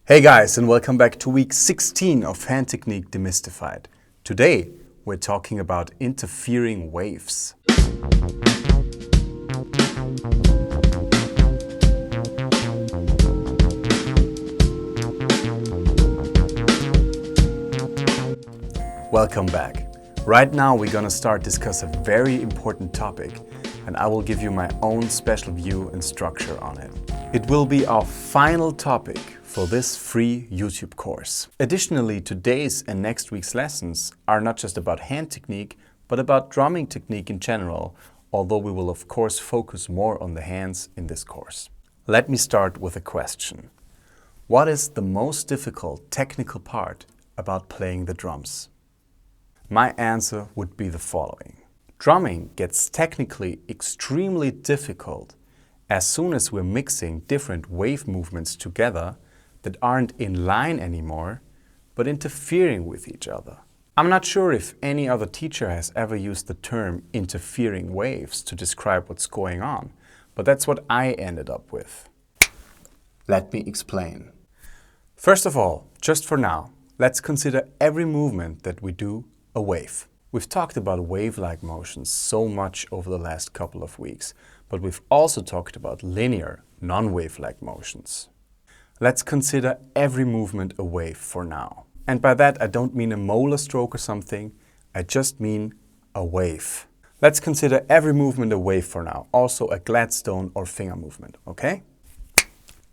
Hey guys, and welcome back to week 16 of Hand Technique Demystified. Today we're talking about interfering waves. Welcome back. Right now we're gonna start discuss a very important topic, and I will give you my own special view and structure on it. It will be our final topic for this free YouTube course. Additionally, today's and next week's lessons are not just about hand technique, but about drumming technique in general, although we will of course focus more on the hands in this course. Let me start with a question. What is the most difficult technical part about playing the drums? My answer would be the following. Drumming gets technically extremely difficult as soon as we're mixing different wave movements together that aren't in line anymore, but interfering with each other. I'm not sure if any other teacher has ever used the term interfering waves to describe what's going on, but that's what I ended up with. Let me explain. First of all, just for now, let's consider every movement that we do a wave. We've talked about wave-like motions so much over the last couple of weeks, but we've also talked about linear, non-wave-like motions. Let's consider every movement a wave for now. And by that I don't mean a molar stroke or something, I just mean a wave. Let's consider every movement a wave for now, also a Gladstone or finger movement, okay?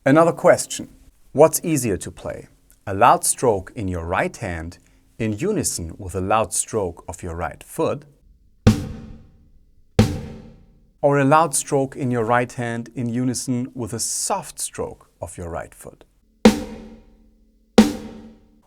Another question. What's easier to play? A loud stroke in your right hand in unison with a loud stroke of your right foot, or a loud stroke in your right hand in unison with a soft stroke of your right foot.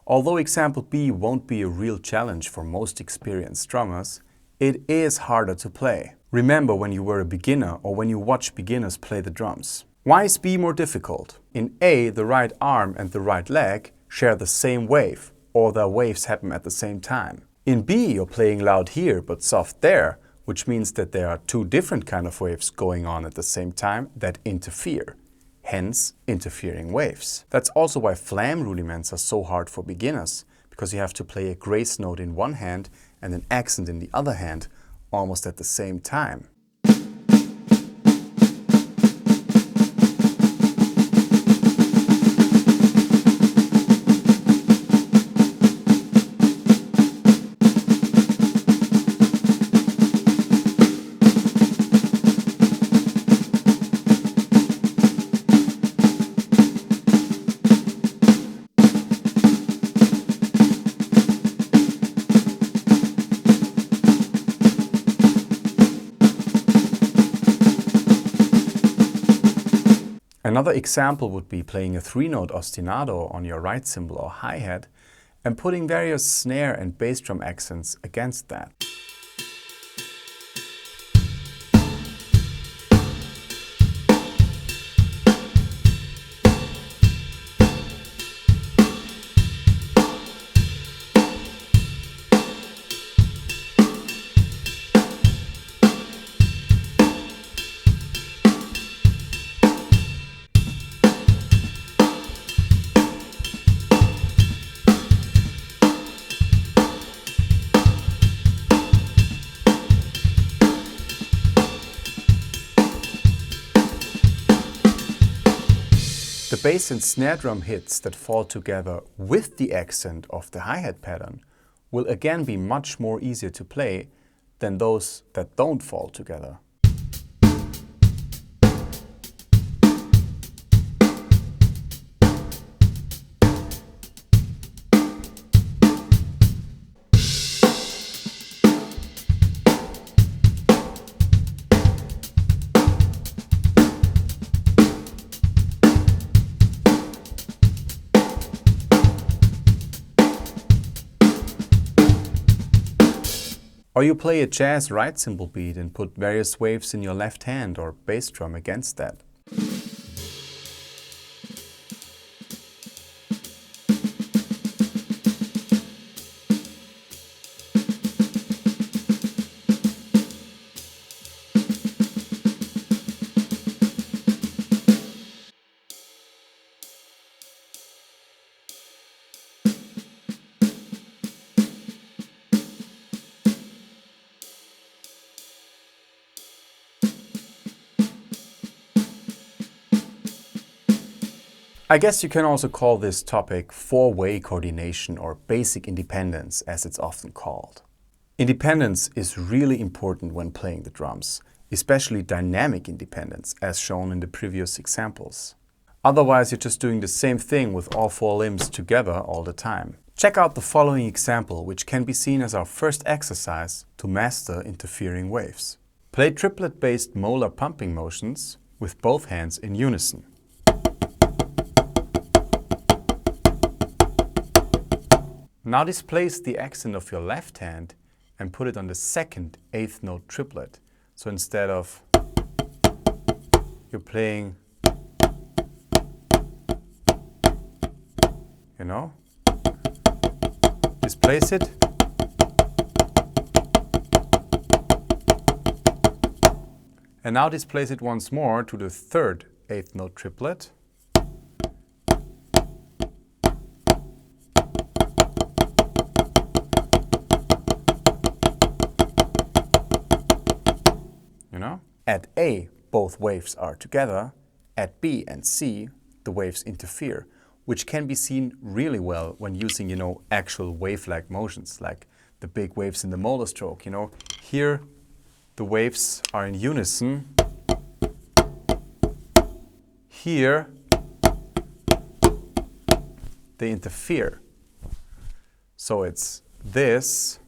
Although example B won't be a real challenge for most experienced drummers, it is harder to play. Remember when you were a beginner or when you watch beginners play the drums. Why is B more difficult? In A, the right arm and the right leg share the same wave, or their waves happen at the same time. In B, you're playing loud here but soft there, which means that there are two different kind of waves going on at the same time that interfere, hence interfering waves. That's also why flam rudiments are so hard for beginners, because you have to play a grace note in one hand and an accent in the other hand almost at the same time. Another example would be playing a 3-note ostinato on your right cymbal or hi-hat and putting various snare and bass drum accents against that. The bass and snare drum hits that fall together with the accent of the hi-hat pattern will again be much more easier to play than those that don't fall together. Or you play a jazz right cymbal beat and put various waves in your left hand or bass drum against that. I guess you can also call this topic four-way coordination or basic independence, as it's often called. Independence is really important when playing the drums, especially dynamic independence, as shown in the previous examples. Otherwise, you're just doing the same thing with all four limbs together all the time. Check out the following example, which can be seen as our first exercise to master interfering waves. Play triplet-based molar pumping motions with both hands in unison. Now displace the accent of your left hand and put it on the second eighth note triplet. So instead of you're playing, you know, displace it. And now displace it once more to the third eighth note triplet. At A, both waves are together. At B and C, the waves interfere, which can be seen really well when using, actual wave-like motions, like the big waves in the molar stroke, Here, the waves are in unison. Here, they interfere. So it's this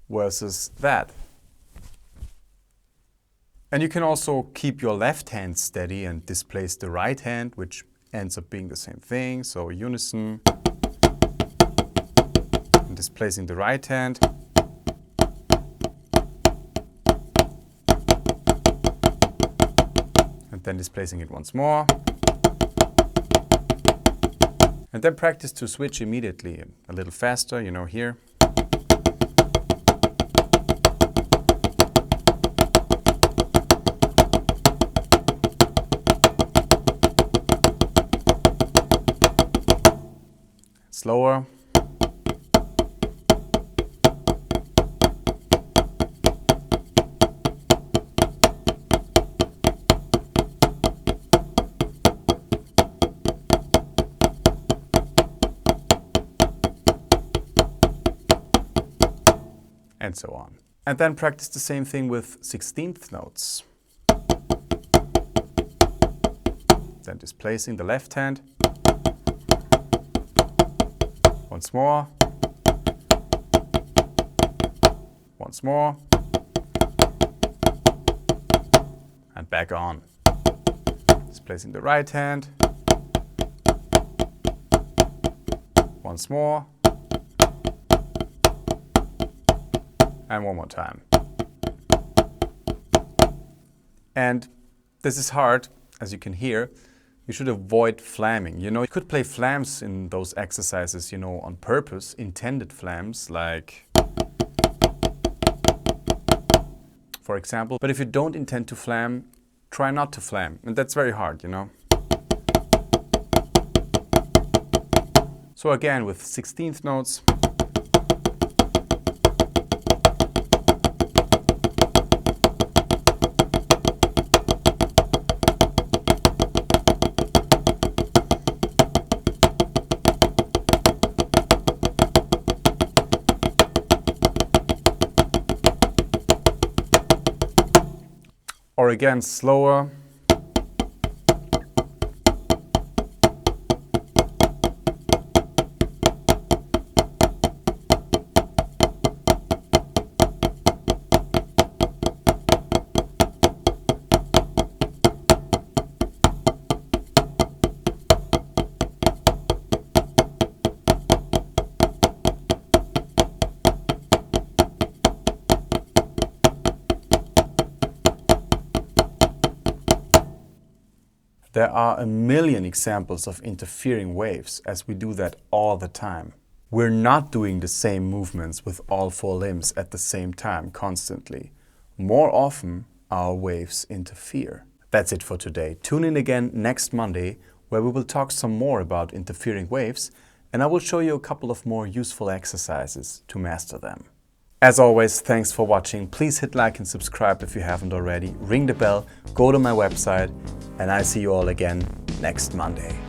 versus that. And you can also keep your left hand steady and displace the right hand, which ends up being the same thing. So unison, and displacing the right hand. And then displacing it once more. And then practice to switch immediately, a little faster, here. Slower. And so on. And then practice the same thing with 16th notes. Then displacing the left hand. Once more. Once more. And back on. Displacing the right hand. Once more. And one more time. And this is hard, as you can hear. You should avoid flamming. You could play flams in those exercises, on purpose, intended flams, like, for example. But if you don't intend to flam, try not to flam. And that's very hard, So again, with 16th notes. Or again, slower. There are a million examples of interfering waves, as we do that all the time. We're not doing the same movements with all four limbs at the same time constantly. More often, our waves interfere. That's it for today. Tune in again next Monday, where we will talk some more about interfering waves, and I will show you a couple of more useful exercises to master them. As always, thanks for watching. Please hit like and subscribe if you haven't already. Ring the bell, go to my website, and I see you all again next Monday.